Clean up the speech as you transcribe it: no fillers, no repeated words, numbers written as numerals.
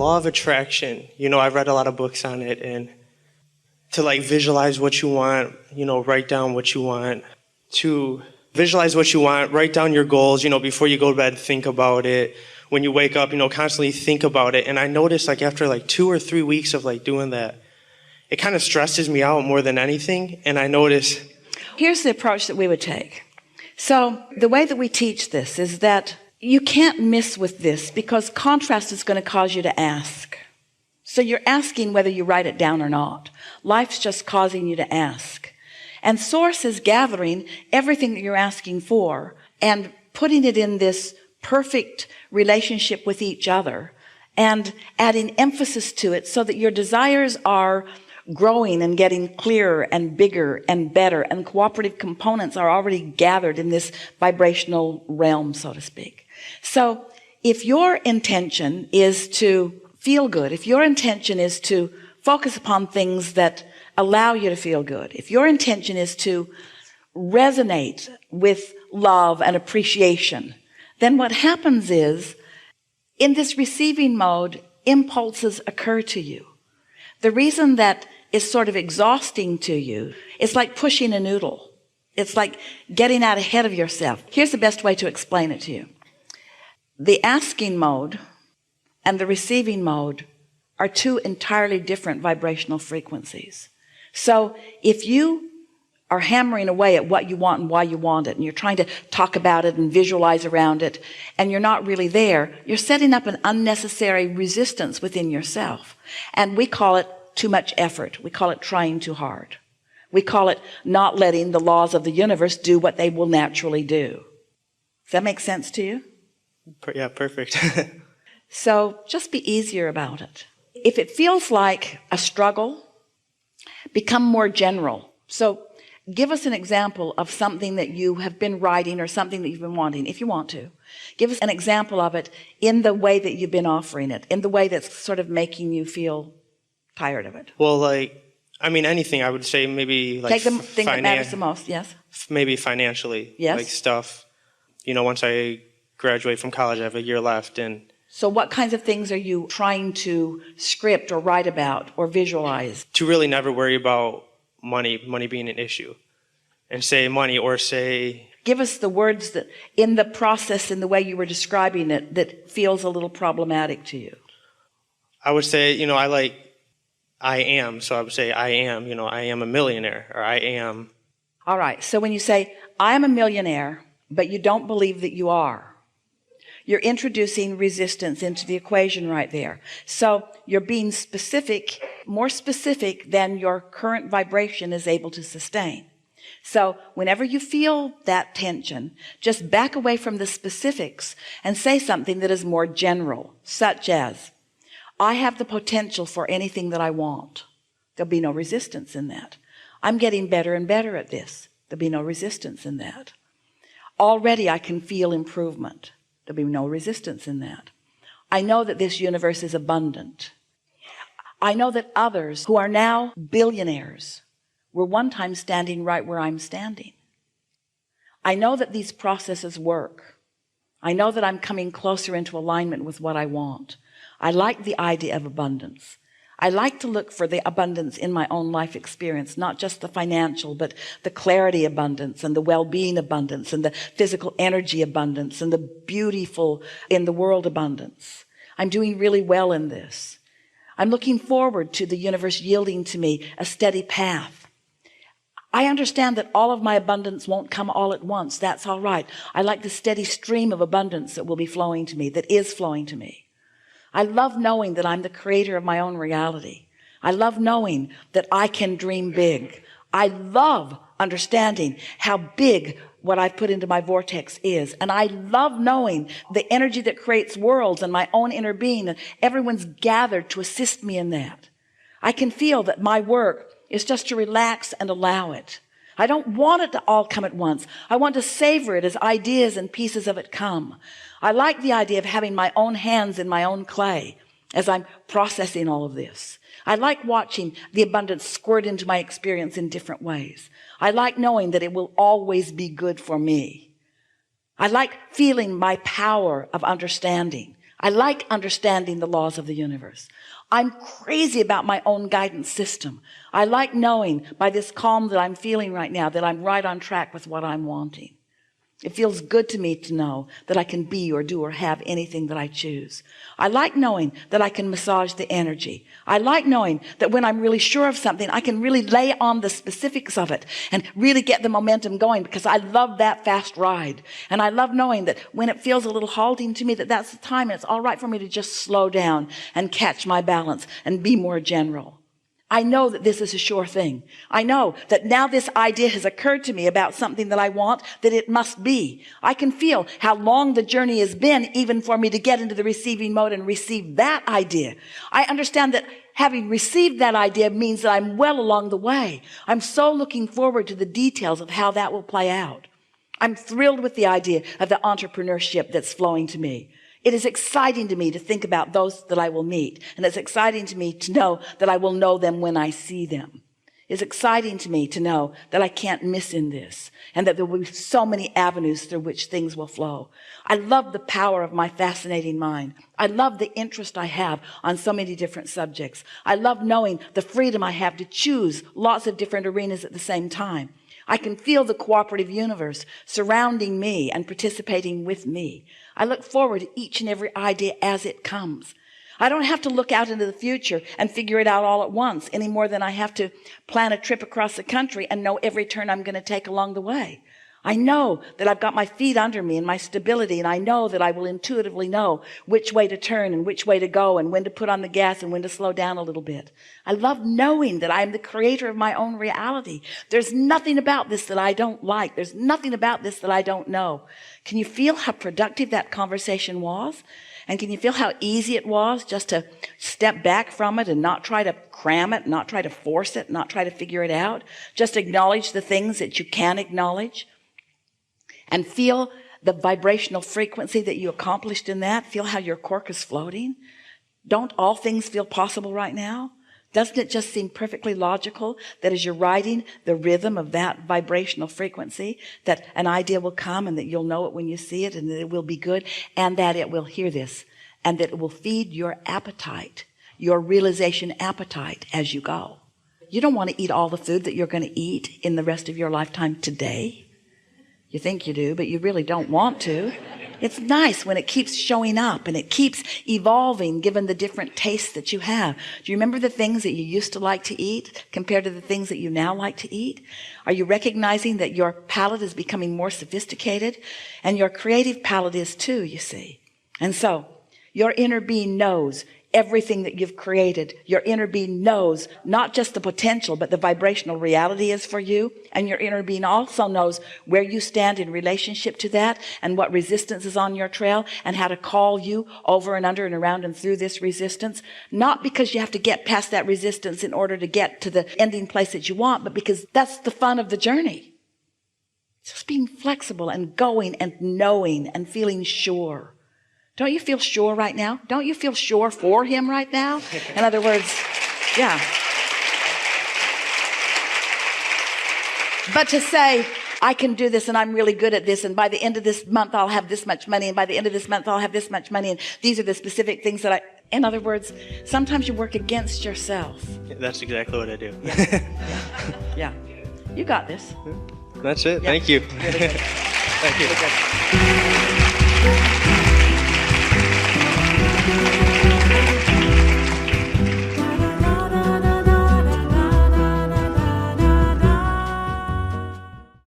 law of attraction, I've read a lot of books on it, and to like visualize what you want, write down what you want, to visualize what you want, write down your goals, before you go to bed, think about it. When you wake up, constantly think about it. And I noticed like after like 2 or 3 weeks of like doing that, it kind of stresses me out more than anything. And I notice. Here's the approach that we would take. So the way that we teach this is that you can't miss with this, because contrast is going to cause you to ask. So you're asking whether you write it down or not. Life's just causing you to ask. And Source is gathering everything that you're asking for and putting it in this perfect relationship with each other and adding emphasis to it so that your desires are growing and getting clearer and bigger and better, and cooperative components are already gathered in this vibrational realm, so to speak. So if your intention is to feel good, if your intention is to focus upon things that allow you to feel good, if your intention is to resonate with love and appreciation, then what happens is, in this receiving mode, impulses occur to you. The reason that is sort of exhausting to you, it's like pushing a noodle. It's like getting out ahead of yourself. Here's the best way to explain it to you. The asking mode and the receiving mode are two entirely different vibrational frequencies. So if you are hammering away at what you want and why you want it, and you're trying to talk about it and visualize around it, and you're not really there, you're setting up an unnecessary resistance within yourself. And we call it too much effort. We call it trying too hard. We call it not letting the laws of the universe do what they will naturally do. Does that make sense to you? Yeah, perfect. So just be easier about it. If it feels like a struggle, become more general. So give us an example of something that you have been writing or something that you've been wanting, if you want to. Give us an example of it in the way that you've been offering it, in the way that's sort of making you feel tired of it. Well, anything. I would say maybe like take the thing that matters the most. Yes. Maybe financially. Yes. Like stuff. Once I graduate from college, I have a year left, and. So what kinds of things are you trying to script or write about or visualize? To really never worry about money being an issue, and say money, or say. Give us the words that in the process, in the way you were describing it, that feels a little problematic to you. I would say, I am. So I would say, I am, I am a millionaire, or I am. All right. So when you say, I am a millionaire, but you don't believe that you are, you're introducing resistance into the equation right there. So you're being specific, more specific than your current vibration is able to sustain. So whenever you feel that tension, just back away from the specifics and say something that is more general, such as, I have the potential for anything that I want. There'll be no resistance in that. I'm getting better and better at this. There'll be no resistance in that. Already I can feel improvement. There'll be no resistance in that. I know that this universe is abundant. I know that others who are now billionaires were one time standing right where I'm standing. I know that these processes work. I know that I'm coming closer into alignment with what I want. I like the idea of abundance. I like to look for the abundance in my own life experience, not just the financial, but the clarity abundance and the well-being abundance and the physical energy abundance and the beautiful in the world abundance. I'm doing really well in this. I'm looking forward to the universe yielding to me a steady path. I understand that all of my abundance won't come all at once. That's all right. I like the steady stream of abundance that will be flowing to me, that is flowing to me. I love knowing that I'm the creator of my own reality. I love knowing that I can dream big. I love understanding how big what I've put into my vortex is. And I love knowing the energy that creates worlds and my own inner being, and everyone's gathered to assist me in that. I can feel that my work is just to relax and allow it. I don't want it to all come at once. I want to savor it as ideas and pieces of it come. I like the idea of having my own hands in my own clay as I'm processing all of this. I like watching the abundance squirt into my experience in different ways. I like knowing that it will always be good for me. I like feeling my power of understanding. I like understanding the laws of the universe. I'm crazy about my own guidance system. I like knowing by this calm that I'm feeling right now that I'm right on track with what I'm wanting. It feels good to me to know that I can be or do or have anything that I choose. I like knowing that I can massage the energy. I like knowing that when I'm really sure of something, I can really lay on the specifics of it and really get the momentum going, because I love that fast ride. And I love knowing that when it feels a little halting to me, that that's the time and it's all right for me to just slow down and catch my balance and be more general. I know that this is a sure thing. I know that now this idea has occurred to me about something that I want, that it must be. I can feel how long the journey has been even for me to get into the receiving mode and receive that idea. I understand that having received that idea means that I'm well along the way. I'm so looking forward to the details of how that will play out. I'm thrilled with the idea of the entrepreneurship that's flowing to me. It is exciting to me to think about those that I will meet. And it's exciting to me to know that I will know them when I see them. It's exciting to me to know that I can't miss in this, and that there will be so many avenues through which things will flow. I love the power of my fascinating mind. I love the interest I have on so many different subjects. I love knowing the freedom I have to choose lots of different arenas at the same time. I can feel the cooperative universe surrounding me and participating with me. I look forward to each and every idea as it comes. I don't have to look out into the future and figure it out all at once any more than I have to plan a trip across the country and know every turn I'm going to take along the way. I know that I've got my feet under me and my stability, and I know that I will intuitively know which way to turn and which way to go and when to put on the gas and when to slow down a little bit. I love knowing that I am the creator of my own reality. There's nothing about this that I don't like. There's nothing about this that I don't know. Can you feel how productive that conversation was? And can you feel how easy it was just to step back from it and not try to cram it, not try to force it, not try to figure it out? Just acknowledge the things that you can acknowledge. And feel the vibrational frequency that you accomplished in that. Feel how your cork is floating. Don't all things feel possible right now? Doesn't it just seem perfectly logical that as you're riding the rhythm of that vibrational frequency, that an idea will come and that you'll know it when you see it, and that it will be good, and that it will hear this, and that it will feed your appetite, your realization appetite as you go. You don't want to eat all the food that you're going to eat in the rest of your lifetime today. You think you do, but you really don't want to. It's nice when it keeps showing up and it keeps evolving given the different tastes that you have. Do you remember the things that you used to like to eat compared to the things that you now like to eat? Are you recognizing that your palate is becoming more sophisticated? And your creative palate is too, you see. And so your inner being knows everything that you've created. Your inner being knows not just the potential, but the vibrational reality is for you. And your inner being also knows where you stand in relationship to that, and what resistance is on your trail, and how to call you over and under and around and through this resistance. Not because you have to get past that resistance in order to get to the ending place that you want, but because that's the fun of the journey. Just being flexible and going and knowing and feeling sure. Don't you feel sure right now? Don't you feel sure for him right now? In other words, yeah. But to say, I can do this and I'm really good at this, and by the end of this month I'll have this much money, and by the end of this month I'll have this much money, and these are the specific things that in other words, sometimes you work against yourself. That's exactly what I do. Yeah. You got this. That's it. Yeah. Thank you. Really good. Thank you. Really good.